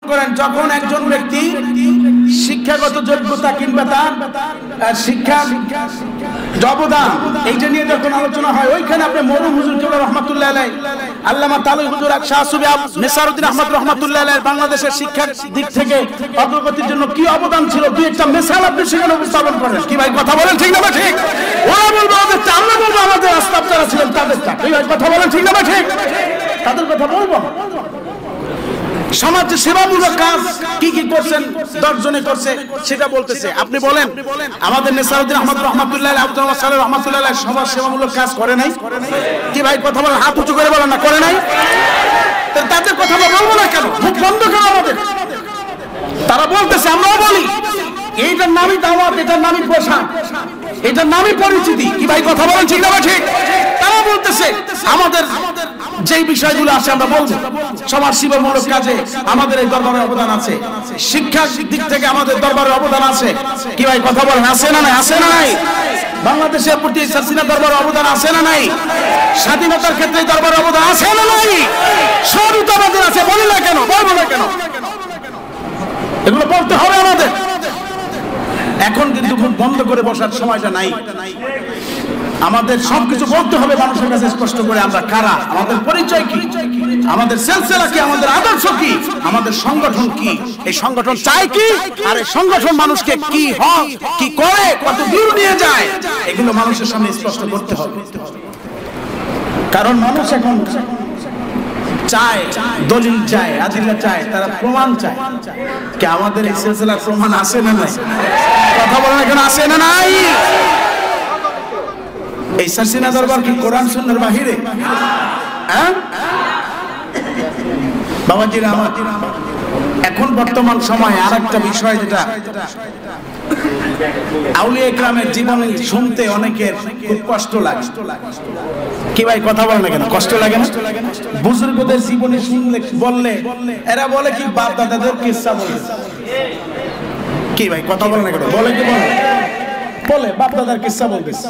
করেন যখন একজন ব্যক্তি শিক্ষাগত যোগ্যতা কিংবা তার শিক্ষা অবদান এইটা নিয়ে যখন আলোচনা হয়, ওইখানে আপনি মরহুম হুজুর কেবলা রহমাতুল্লাহ আলাইহি, আল্লামা তালুই হুজুর আর শাহ সুফি নেসারউদ্দিন আহমদ রহমাতুল্লাহ আলাইহি বাংলাদেশের শিক্ষার দিক থেকে অগ্রগতির জন্য কি অবদান ছিল, দুই একটা মিসাল আপনি সেখানে উপস্থাপন করেন। কি ভাই কথা বলেন ঠিক না বা ঠিক? ওরা বলবো আমাদেরটা, আমরা বলবো আমাদের আস্তাব যারা ছিলেন তাদেরটা। কি ভাই কথা বলেন ঠিক না বা ঠিক? তাদের কথা বলবো। সমাজে সেবামূলক কাজ কি কি করছেন, 10 জনে করছে সেটা বলতেছে। আপনি বলেন আমাদের নেসারউদ্দিন আহমদ রহমাতুল্লাহ আলাইহি, আব্দুল সালেহ রহমাতুল্লাহ আলাইহি সমাজ সেবামূলক কাজ করে নাই? কি ভাই কথা বলেন, হাত উঁচু করে বলেন না করে নাই? তাদের কথা বলবো না কেন? মুখ বন্ধ কেন আমাদের? তারা বলতেছে, আমরাও বলি। এইটার নামই দাওয়াত, এটার নামই প্রসার, এটার নামই পরিচিতি। কি ভাই কথা বলেন ঠিক না ঠিক? তারা বলতেছে আমাদের যেই বিষয়গুলো আছে আমরা বলবো। সমাজ সেবামূলক কাজে আমাদের এই দরবারের অবদান আছে, শিক্ষার দিক থেকে আমাদের দরবারের অবদান আছে। কি ভাই কথা বলেন, আছে না নাই? আছে না নাই? বাংলাদেশের প্রতি হাসিনা দরবারের অবদান আছে না নাই? স্বাধীনতার ক্ষেত্রে দরবারের অবদান আছে না নাই? সবই তো আমাদের আছে, বলি না কেন, বলবো না কেন? এগুলো বলতে হবে আমাদের। এখন কিন্তু মুখ বন্ধ করে বসার সময়টা নাই। আমাদের সবকিছু বলতে হবে মানুষের কাছে স্পষ্ট করে, আমরা কারা, আমাদের পরিচয় কি, আমাদের সিলসিলা কি, আমাদের আদর্শ কি, আমাদের সংগঠন কি, এই সংগঠন চায় কি, আর এই সংগঠন মানুষকে কি হয়, কি করে, কত দূর নিয়ে যায়, এগুলো মানুষের সামনে স্পষ্ট করতে হবে। কারণ মানুষ এখন চায়, দলিল চায়, আদিল্লা চায়, তারা প্রমাণ চায়। কি আমাদের এই সিলসিলার প্রমাণ আছে না নাই? কথা বলেন এখন আছে না নাই? এই হাসিনা দরবার কি কোরআন সুন্নাহর বাহিরে? হ্যাঁ বাবাজিরা আমার, এখন বর্তমান সময়ে আরেকটা বিষয় যেটা আউলিয়া ইকরামের জীবনী শুনতে অনেকের খুব কষ্ট লাগে। কি ভাই কথা বলেন না কেন? কষ্ট লাগে না? বুজুর্গদের জীবনী শুনলে বললে এরা বলে কি বাপ দাদাদের কিসসা বলে। কি ভাই কথা বলেন না কেন? বলে কি বলে? বলে বাপ দাদার কিসসা বলতেছে,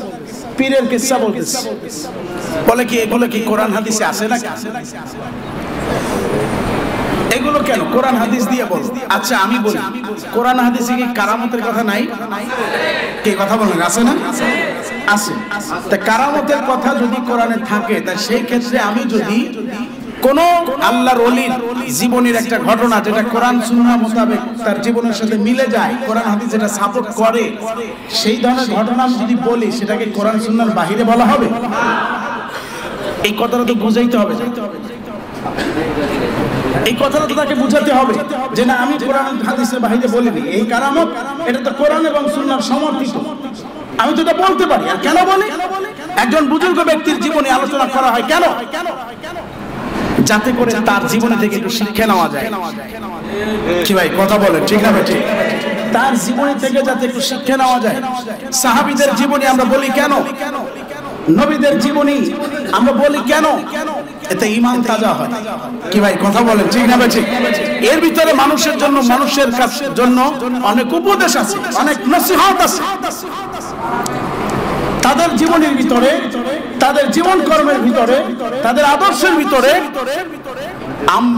পীরের কিসসা বলতেছে। বলে কি এগুলো কি কোরআন হাদিসে আছে না? এগুলো কেন কোরআন হাদিস দিয়ে বল? আচ্ছা আমি বলি, কোরআন হাদিসে কি কারামতের কথা নাই? কি কথা বলেন, আছে না? আছে। তা কারামতের কথা যদি কোরআনে থাকে, তা সেই ক্ষেত্রে আমি যদি কোন আল্লাহর ওলির জীবনের একটা ঘটনা যেটা কোরআন সুন্নাহ মোতাবেক তার জীবনের সাথে মিলে যায়, কোরআন হাদিস যেটা সাপোর্ট করে, সেই ধরনের ঘটনা আমি যদি বলি, সেটাকে কোরআন সুন্নাহর বাহিরে বলা হবে? এই কথাটা তো বুঝাইতে হবে। এই কথাটা তো তাকে বুঝাতে হবে যে না, আমি কোরআন হাদিসের বাহিরে বলিনি। এই কারামত এটা তো কোরআন এবং সুন্নাহর সমর্থিত, আমি তো এটা বলতে পারি। আর কেন বলি? একজন বুজুর্গ ব্যক্তির জীবনে আলোচনা করা হয় কেন? যাতে করে তার জীবন থেকে একটু শিক্ষা নেওয়া যায়। কি ভাই কথা বলেন ঠিক না? ঠিক। তার জীবনী থেকে যাতে একটু শিক্ষা নেওয়া যায়। সাহাবীদের জীবনী আমরা বলি কেন? নবীদের জীবনী আমরা বলি কেন? এতে ঈমান তাজা হয়। কি ভাই কথা বলেন ঠিক না? ঠিক। এর ভিতরে মানুষের জন্য, মানুষের জন্য অনেক উপদেশ আছে, অনেক নসিহত আছে। তাদের জীবনের ভিতরে, তাদের জীবন কর্মের ভিতরে, তাদের আদর্শের ভিতরে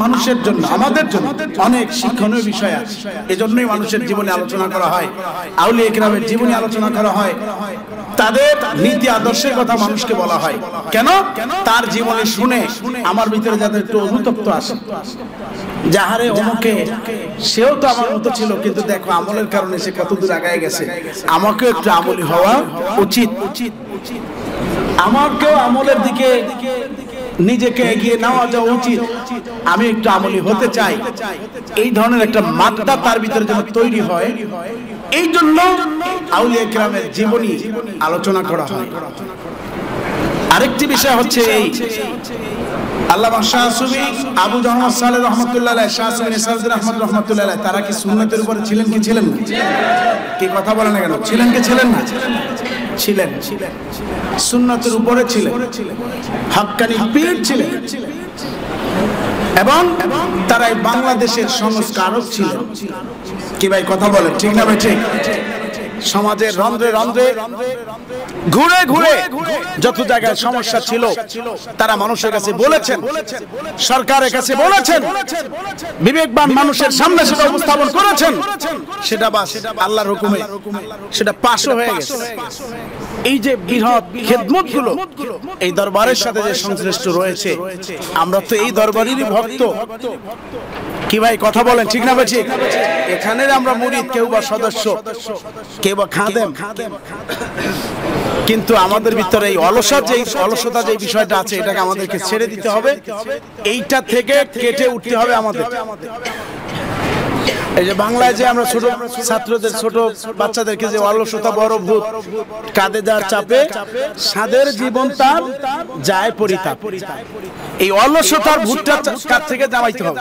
মানুষের জন্য, আমাদের জন্য অনেক শিক্ষণীয় বিষয় আছে। এজন্যই মানুষের জীবনে আলোচনা করা হয়, আউলিয়া ইকরামের জীবনী আলোচনা করা হয়, তাদের নীতি আদর্শের কথা মানুষকে বলা হয়। কেন? তার জীবনে শুনে আমার ভিতরে যাতে একটু অনুতপ্ত আসে, যাহারে অমুকে সেও তো আমার মতো ছিল, কিন্তু দেখো আমলের কারণে সে কত দূর আগায় গেছে, আমাকেও একটু আমলি হওয়া উচিত, আমাকেও আমলের দিকে নিজেকে এগিয়ে নেওয়া যাওয়া উচিত, আমি একটু আমলি হতে চাই। এই ধরনের একটা মাত্রা তার ভিতরে যেন তৈরি হয়, এই জন্য আউলিয়া ইকরামের জীবনী আলোচনা করা হয়। আরেকটি বিষয় হচ্ছে এই আল্লামা শাহ সুফি আবু জাহর সালেহ রহমাতুল্লাহ আলাইহি, শাহ সুফি নেসারউদ্দিন আহমদ রহমাতুল্লাহ আলাইহি, তারা কি সুন্নাতের উপরে ছিলেন কি ছিলেন না? কি কথা বলেন না কেন? ছিলেন কি ছিলেন না? ছিলেন। সুন্নাতের উপরে ছিলেন, হক্কানি পীর ছিলেন, এবং তারাই বাংলাদেশের সংস্কারক ছিলেন। কি ভাই কথা বলেন ঠিক না? ভাই ঠিক। সমাজের রন্ধ্রে রন্ধ্রে ঘুরে ঘুরে যত জায়গায় সমস্যা ছিল তারা মানুষের কাছে বলেছেন, সরকারের কাছে বলেছেন, বিবেকবান মানুষের সামনে সেটা উপস্থাপন করেছেন, সেটা বাস আল্লাহর হুকুমে সেটা পাশও হয়ে গেছে। এই যে বৃহৎ খেদমতগুলো এই দরবারের সাথে যে সংশ্লিষ্ট রয়েছে, আমরা তো এই দরবারেরই ভক্ত। কি ভাই কথা বলেন, ঠিক না ঠিক? এখানে আমরা মুরিদ, কেউ বা সদস্য, কেউ বা খাদেম, কিন্তু আমাদের ভিতরে এই অলসতা যে বিষয়টা আছে এটাকে আমাদেরকে ছেড়ে দিতে হবে, এইটা থেকে কেটে উঠতে হবে আমাদের। এই যে বাংলায় যে আমরা ছোট ছাত্রদের, ছোট বাচ্চাদেরকে যে অলসতা বড় ভূত, কাঁধে যার চাপে সাদের জীবন তার যায় পরিতাপ, এই অলসতার ভূতটা কাঁধ থেকে জামাইতে হবে।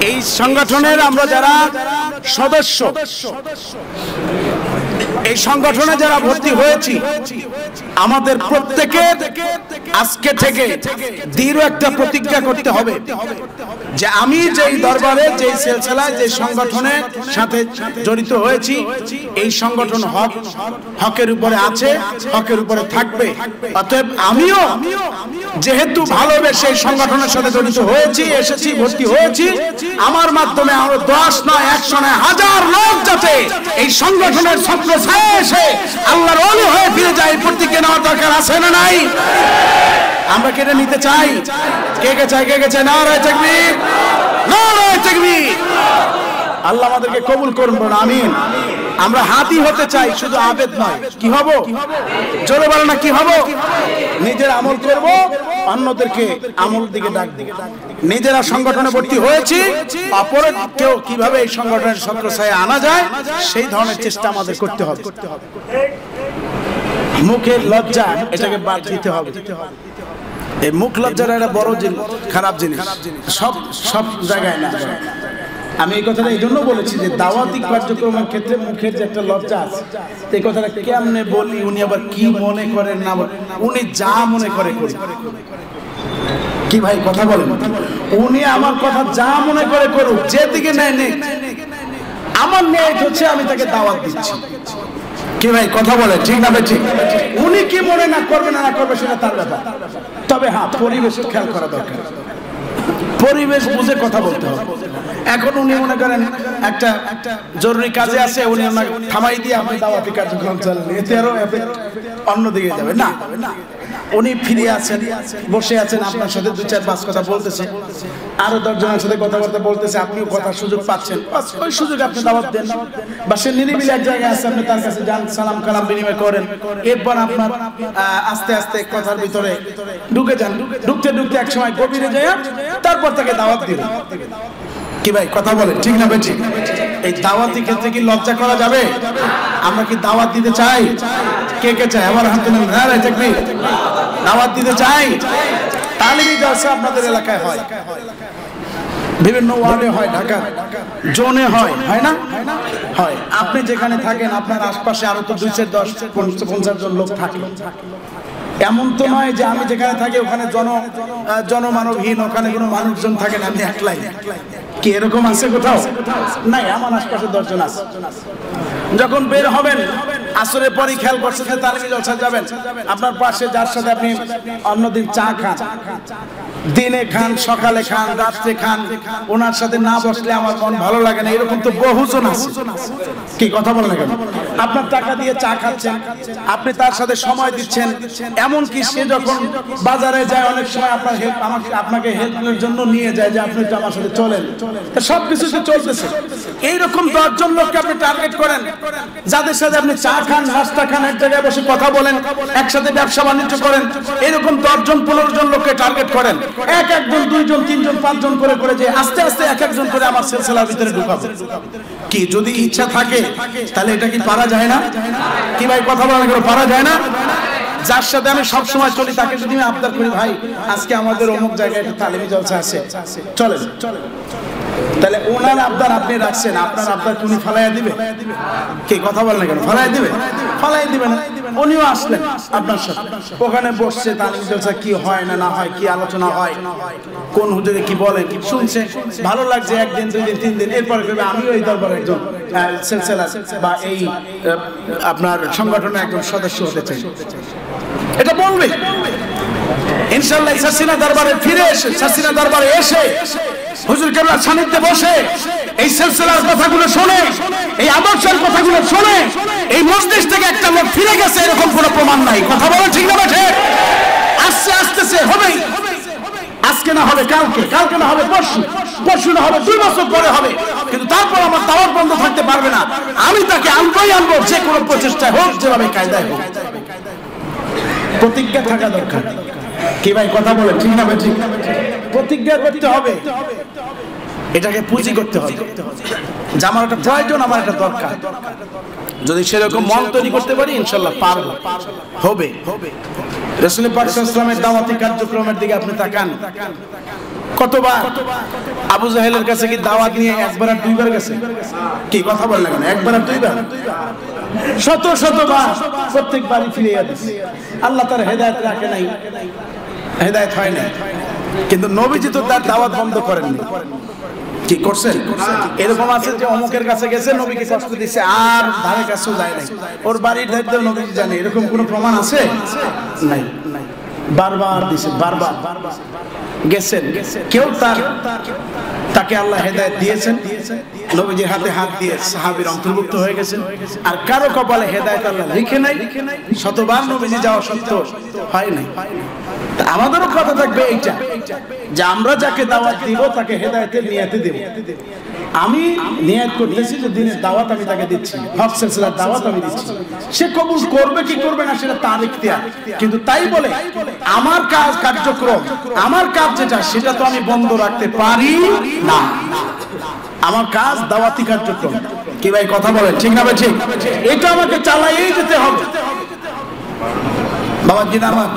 এই সংগঠনের আমরা যারা সদস্য, এই সংগঠনে যারা ভর্তি হয়েছি, আমাদের প্রত্যেকের আজকে থেকে দৃঢ় একটা প্রতিজ্ঞা করতে হবে যে আমি যেই দরবারে, যেই সিলসিলায়, যে সংগঠনের সাথে জড়িত হয়েছি, এই সংগঠন হকের উপরে আছে, হকের উপরে থাকবে। অতএব আমিও যেহেতু ভালোবেসে এই সংগঠনের সাথে জড়িত হয়েছি, এসেছি, ভর্তি হয়েছি, আমার মাধ্যমে আরো 10 নয় 100 নয় 1000 লোক যাতে এই সংগঠনের স্বপ্ন এসে আল্লাহর ওলি হয়ে ফিরে যায়, প্রতিজ্ঞা নেওয়ার দরকার আছে না নাই? আমরা কেটে নিতে চাই। কে কে চাই? কে কে চাই? নারায়ে তাকবীর, নারায়ে তাকবীর। আল্লাহ আমাদেরকে কবুল করুন, বলুন আমিন। আমরা হাতি হতে চাই, শুধু আবেদ নয়। কি হব? জোরে বলেন না, কি হব? নিজের আমল করব, অন্যদেরকে আমল দিকে ডাকব। নিজেরা সংগঠনে ভর্তি হয়েছি, অপরকেও কিভাবে এই সংগঠনের ছত্রছায়ায় আনা যায় সেই ধরনের চেষ্টা আমাদের করতে হবে। মুখের লজ্জা, এটাকে বাদ দিতে হবে। এই মুখ লজ্জাটা একটা বড় জিনিস, খারাপ জিনিস, সব জায়গায় না। আমি এই কথাটা এই জন্য বলেছি যে দাওয়াতি কার্যক্রমের ক্ষেত্রে মুখের যে একটা লজ্জা আছে, এই কথাটা কেমনে বলি, উনি আবার কি মনে করেন না, উনি যা মনে করে করি। কি ভাই কথা বলেন? উনি আমার কথা যা মনে করে করুক, যেদিকে নেয় নেই, আমার ন্যায় হচ্ছে আমি তাকে দাওয়াত দিচ্ছি। কি ভাই কথা বলে, ঠিক না ভাই? ঠিক। উনি কি মনে না করবে না করবে সেটা তার ব্যাপার। তবে হ্যাঁ, পরিবেশের খেয়াল করা দরকার, পরিবেশ বুঝে কথা বলতে হবে। এখন উনি মনে করেন একটা জরুরি কাজে আছে, উনি ওনাকে থামাই দিয়ে আপনি দাওয়াতি কার্যক্রম চালান, এতে আরো অন্যদিকে যাবে না। উনি ফিরে আছেন, বসে আছেন, আপনার সাথে 2-4-5 কথা বলতেছে, আরো 10 জনের সাথে কথাবার্তা বলতেছে, আপনিও কথার সুযোগ পাচ্ছেন, ওই সুযোগে আপনি দাওয়াত দেন। বা সে নিরিবিলি এক জায়গায় আছে, আপনি তার কাছে যান, সালাম কালাম বিনিময় করেন, এরপর আপনার আস্তে আস্তে কথার ভিতরে ঢুকে যান। ঢুকতে ঢুকতে এক সময় গভীরে যায়, তারপর তাকে দাওয়াত দিলেন। কি ভাই কথা বলেন, ঠিক না ভাই? ঠিক। এই দাওয়াতি ক্ষেত্রে কি লজ্জা করা যাবে? আমরা কি দাওয়াত দিতে চাই? কে কে চাই? আবার হাত তুলুন। নারায়ে তাকবীর। দাওয়াত দিতে চাই। তালিমি জলসা আপনাদের এলাকায় হয়, বিভিন্ন ওয়ার্ডে হয়, ঢাকা জোনে হয়, হয় না? হয়। আপনি যেখানে থাকেন আপনার আশপাশে আরো তো 2-4-10-50 জন লোক থাকে। এমন তো নয় যে আমি যেখানে থাকি ওখানে জনমানবহীন, ওখানে কোনো মানুষজন থাকে না, আমি একলাই। কি এরকম আছে কোথাও? নাই, আমার আশপাশে 10 জন আছে। যখন বের হবেন আসরের পরই খেয়াল করছেন যে তালিমি জলসা যাবেন, আপনার পাশে যার সাথে আপনি অন্যদিন চা খান, দিনে খান, সকালে খান, রাত্রে খান, ওনার সাথে না বসলে আমার মন ভালো লাগে না, এরকম তো বহুজন আছে। কি কথা বলেন না কেন? আপনার টাকা দিয়ে চা খাচ্ছেন, আপনি তার সাথে সময় দিচ্ছেন, এমনকি সে যখন বাজারে যায় অনেক সময় আপনাকে হেল্পের জন্য নিয়ে যায় যে আপনি তো আমার সাথে চলেন, সবকিছু তো চলতেছে। এইরকম 10 জন লোককে আপনি টার্গেট করেন, যাদের সাথে আপনি চা খান, নাস্তা খান, এক জায়গায় বসে কথা বলেন, একসাথে ব্যবসা বাণিজ্য করেন, এরকম 10 জন 15 জন লোককে টার্গেট করেন। একজন 2 জন 3 জন 5 জন করে করে যে আস্তে আস্তে এক একজন করে আমার সিলসিলার ভিতরে ঢুকাবো। কি যদি ইচ্ছা থাকে তাহলে এটা কি পারা যায় না? কি ভাই কথা বলেন, পারা যায় না? যার সাথে আমি সব সময় চলি তাকে যদি আমি আবদার করি, ভাই আজকে আমাদের অমুক জায়গায় একটা তালিমি জলসা আছে, চলেন, তাহলে ওনার আবদার আপনি রাখছেন, আপনার আবদার উনি ফালাইয়া দিবে? কি কথা বলেন না কেন? ফালাইয়া দিবে? ফালাইয়া দিবে না। উনিও আসলেন আপনার সাথে, ওখানে বসছে তালিম জলসা কি হয় না না হয়, কি আলোচনা হয়, কোন হুজুরে কি বলে শুনছে, ভালো লাগছে, একদিন দুই দিন তিন দিন, এরপরে কবে আমিও এই দরবারে একজন সিলসিলা বা এই আপনার সংগঠনের একজন সদস্য হতে চাই, এটা বলবে ইনশাআল্লাহ। সাসিনা দরবারে ফিরে এসে, সাসিনা দরবারে এসে হুজুর কেবলার সান্নিধ্যে বসে এই সিলসিলার কথাগুলো শুনে, এই আদর্শের কথাগুলো শুনে এই মজলিস থেকে একটা লোক ফিরে গেছে এরকম কোনো প্রমাণ নাই। কথা বলে ঠিক না ঠিক? আস্তে আস্তে হবেই, আজকে না হবে কালকে, কালকে না হবে পরশু, পরশু না হবে 2 বছর পরে হবে, কিন্তু তারপর আমার দাওয়াত বন্ধ থাকতে পারবে না। আমি তাকে আনবই আনবো, যে কোনো প্রচেষ্টায় হোক, যেভাবে কায়দায় হোক। প্রতিজ্ঞা থাকা দরকার। কি ভাই কথা বলেন ঠিক না ঠিক? প্রতিজ্ঞা করতে হবে, এটাকে পুঁজি করতে হবে যে আমার একটা প্রয়োজন, আমার একটা দরকার। যদি সেরকম মন তৈরি করতে পারি ইনশাআল্লাহ পারবো, হবে। রাসূল পাক সাল্লাল্লাহু আলাইহি ওয়াসাল্লামের দাওয়াতি কার্যক্রমের দিকে আপনি তাকান, কতবার আবু জাহেলের কাছে কি দাওয়াত নিয়ে একবার আর দুইবার গেছে? কি কথা বলেন না, একবার আর দুইবার, শত শতবার, প্রত্যেকবারই ফিরে গেছে। আল্লাহ তার হেদায়েত রাখে নাই, হেদায়েত হয় না, কিন্তু নবীজি তো তার দাওয়াত বন্ধ করেননি। কি করছেন? এরকম আছে যে অমুকের কাছে গেছে, নবীকে কষ্ট দিয়েছে, আর ধারে কাছেও যায় নাই, ওর বাড়ির দায়িত্ব নবীজি জানে, এরকম কোনো প্রমাণ আছে? নাই। বারবার দিয়েছে, বারবার গেছেন, কেউ তাকে আল্লাহ হেদায়েত দিয়েছেন, নবীজির হাতে হাত দিয়ে সাহাবীর অন্তর্ভুক্ত হয়ে গেছেন। আর কারো কপালে হেদায়েত আল্লাহ লিখে নাই, শতবার নবীজি যাওয়া সত্ত্বেও হয় নাই। আমাদেরও কথা থাকবে এইটা যে আমরা যাকে দাওয়াত দিব তাকে হেদায়েতের নিয়তে দেব। আমি নিয়ত করতেছি যে দিনের দাওয়াত আমি তাকে দিচ্ছি, হক সিলসিলার দাওয়াত আমি দিচ্ছি, সে কবুল করবে কি করবে না সেটা তার ইখতিয়ার, কিন্তু তাই বলে আমার কাজ, কার্যক্রম, আমার কাজ যেটা সেটা তো আমি বন্ধ রাখতে পারি না। আমার কাজ দাওয়াতি কার্যক্রম। কি ভাই কথা বলেন ঠিক না ভাই ঠিক? এটা আমাকে চালাইয়েই যেতে হবে। বাবা জিনা আমার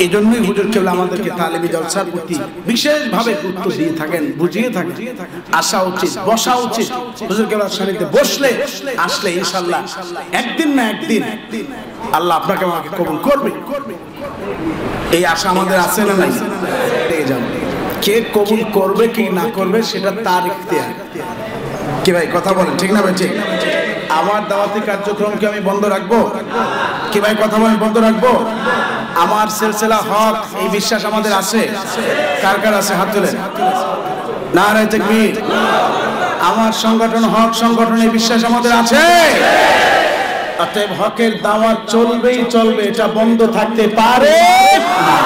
এই জন্যই হুজুর কেবল আমাদেরকে তালিমি জলসার প্রতি বিশেষভাবে গুরুত্ব দিয়ে থাকেন, বুঝিয়ে থাকেন। আসা উচিত, বসা উচিত, হুজুর কেবল সান্নিধ্যে বসলে আসলে ইনশাআল্লাহ একদিন না একদিন আল্লাহ আপনাকে আমাকে কবুল করবে, এই আশা আমাদের আছে না নাই? কে কবুল করবে কি না করবে সেটা তার ইখতিয়ার। কি ভাই কথা বলেন ঠিক না ভাই ঠিক? আমার দাওয়াতি কার্যক্রমকে আমি বন্ধ রাখবো? কি ভাই কথা বলেন, বন্ধ রাখবো? আমার সিলসিলা হক, এই বিশ্বাস আমাদের আছে? কার কার আছে হাত তুলেন। নারায়ে তাকবীর। আমার সংগঠন হক সংগঠন, এই বিশ্বাস আমাদের আছে। অতএব হকের দাওয়াত চলবেই চলবে, এটা বন্ধ থাকতে পারে না,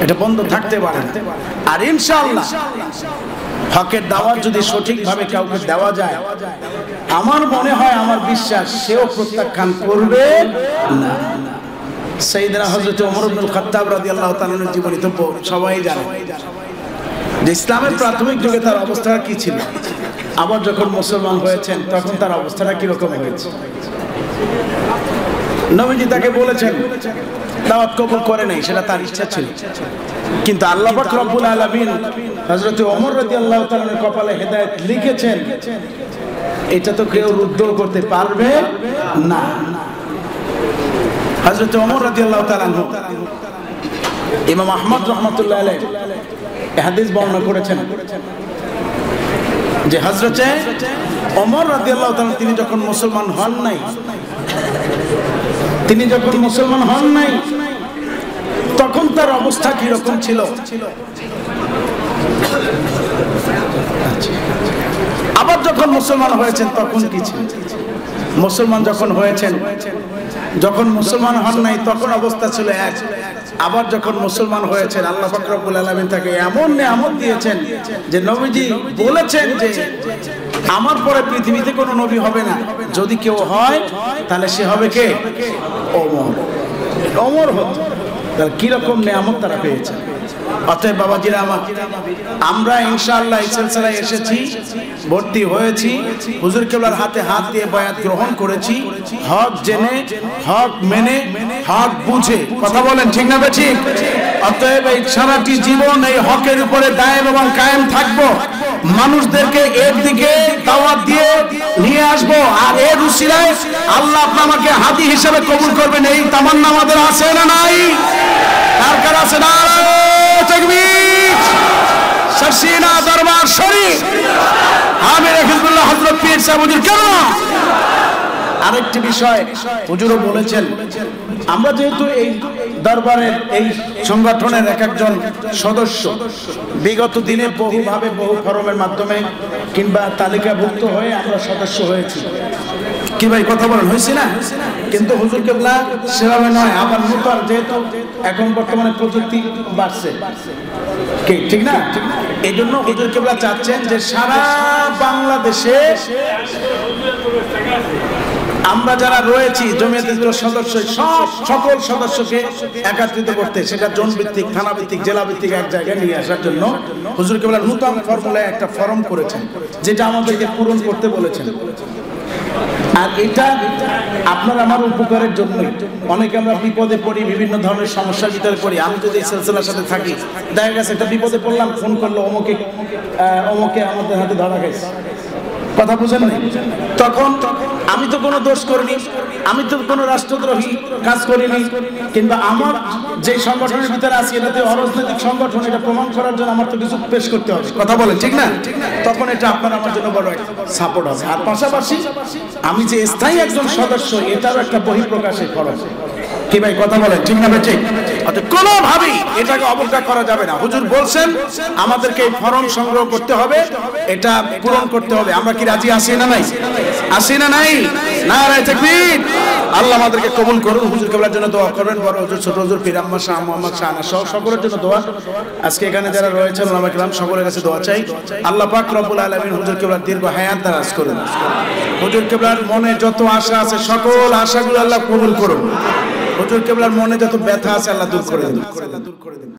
এটা বন্ধ থাকতে পারে না। আর ইনশাআল্লাহ হকের দাওয়াত যদি সঠিকভাবে কাউকে দেওয়া যায়, আমার মনে হয়, আমার বিশ্বাস, সেও প্রত্যাখ্যান করবে না। সাইয়েদনা হযরত ওমর ইবনুল খাত্তাব রাদিয়াল্লাহু তাআলা এর জীবনী তো সবাই জানে যে ইসলামের প্রাথমিক যুগে তার অবস্থাটা কি ছিল, আবার যখন মুসলমান হয়েছেন তখন তার অবস্থাটা কি রকম হয়েছে। নবীজি তাকে বলেছেন, দাওয়াত কবুল করে নাই, সেটা তার ইচ্ছা ছিল, কিন্তু আল্লাহ পাক রব্বুল আলামিন হযরত ওমর রাদিয়াল্লাহু তাআলা এর কপালে হেদায়েত লিখেছেন, এটা তো কেউ রুদ্ধ করতে পারবে না। হযরত ওমর রাদিয়াল্লাহু তাআলা ইমাম আহমদ রাহমাতুল্লাহ আলাইহি এই হাদিস বর্ণনা করেছেন যে হযরত ওমর রাদিয়াল্লাহু তাআলা তিনি যখন মুসলমান হন নাই, তখন তার অবস্থা কি রকম ছিল। আবার যখন মুসলমান হয়েছেন তখন কি ছিল। মুসলমান যখন হয়েছেন, যখন মুসলমান হন নাই তখন অবস্থা ছিল এক, আবার যখন মুসলমান হয়েছেন আল্লাহ পাক রব্বুল আলামিন তাকে এমন নিয়ামত দিয়েছেন যে নবীজি বলেছেন যে আমার পরে পৃথিবীতে কোনো নবী হবে না, যদি কেউ হয় তাহলে সে হবে কে? ওমর হতো। তাহলে কিরকম নিয়ামত তারা পেয়েছে। অতএব বাবাজিরা আমার, আমরা ইনশাআল্লাহ এই সিলসিলায় এসেছি, ভর্তি হয়েছি, হুজুর কেবলার হাতে হাত দিয়ে বায়াত গ্রহণ করেছি, হক জেনে, হক মেনে, হক বুঝে। কথা বলেন ঠিক না ঠিক? অতএব এই সারাটি জীবন এই হকের উপরে দায়েম এবং কায়েম থাকবো। মানুষদেরকে এর দিকে দাওয়াত দিয়ে নিয়ে আসবো, আর এর উসিলায় আল্লাহ আমাকে হাদি হিসেবে কবুল করবেন, এই তামান্না আমাদের আছে না নাই? কার কার আছে? নারায়ে তাকবীর, শাসিনা দরবার শরীফ, আমির হিজবুল্লাহ হযরত পীর সাহেব হুজুর কেমন। আরেকটি বিষয় হুজুরও বলেছেন, আমরা যেহেতু এই দরবারের এই সংগঠনের এক একজন সদস্য বিগত দিনে বহুভাবে বহু ফরমের মাধ্যমে কিংবা তালিকাভুক্ত হয়ে আমরা সদস্য হয়েছি, কি ভাই কথা বলেন, হয়েছি না? কিন্তু হুজুর কেবলা সেভাবে নয়, আবার নতুন যেহেতু এখন বর্তমানে প্রযুক্তি বাড়ছে, ঠিক না? এই জন্য হুজুর কেবলা চাচ্ছেন যে সারা বাংলাদেশে আমরা যারা রয়েছি জমিয়তের সদস্য সকল সদস্যকে একত্রিত করতে, সেটা জোন ভিত্তিক, থানা ভিত্তিক, জেলা ভিত্তিক এক জায়গায় নিয়ে আসার জন্য হুজুর কেবলা নতুন ফর্মুলায় একটা ফর্ম করেছেন, যেটা আমাদেরকে পূরণ করতে বলেছেন। আর এটা আপনার আমার উপকারের জন্য। অনেকে আমরা বিপদে পড়ি, বিভিন্ন ধরনের সমস্যার ভিতরে পড়ি। আমি যদি এই সিলসিলার সাথে থাকি, দেখা গেছে একটা বিপদে পড়লাম, ফোন করলো অমুকে আমাদের হাতে ধরা গেছে, কথা বুঝেন না? তখন আমি তো কোনো দোষ করিনি, আমি তো কোনো রাষ্ট্রদ্রোহী কাজ করিনি, কিংবা আমার যে সংগঠনের ভিতরে আছি এটাতে অরাজনৈতিক সংগঠন, এটা প্রমাণ করার জন্য আমার তো কিছু পেশ করতে হবে, কথা বলেন ঠিক না? তখন এটা আপনার আমার জন্য বড় একটা সাপোর্ট হবে। আর পাশাপাশি আমি যে স্থায়ী একজন সদস্য, এটারও একটা বহিঃপ্রকাশের খরচ, কি ভাই কথা বলেন ঠিক না? বেঁচে কোনোভাবেই এটাকে অবজ্ঞা করা যাবে না। হুজুর বলছেন আমাদেরকে এই ফরম সংগ্রহ করতে হবে, এটা পূরণ করতে হবে। আমরা কি রাজি আছি না নাই? আছি না নাই? নারায়ে তাকবীর। আল্লাহ আমাদেরকে কবুল করুন। হুজুর কেবলার জন্য দোয়া করবেন, বড় হুজুর, ছোট হুজুর, পীর আম্মা, শাহ মোহাম্মদ, শাহ আনা সহ সকলের জন্য দোয়া। আজকে এখানে যারা রয়েছেন ওলামা কিরাম সকলের কাছে দোয়া চাই। আল্লাহ পাক রব্বুল আলামিন হুজুর কেবলার দীর্ঘ হায়াত দারাজ করুন। হুজুর কেবলার মনে যত আশা আছে সকল আশাগুলো আল্লাহ কবুল করুন। হুজুর কেবলার মনে যত ব্যথা আছে আল্লাহ দূর করে দিন।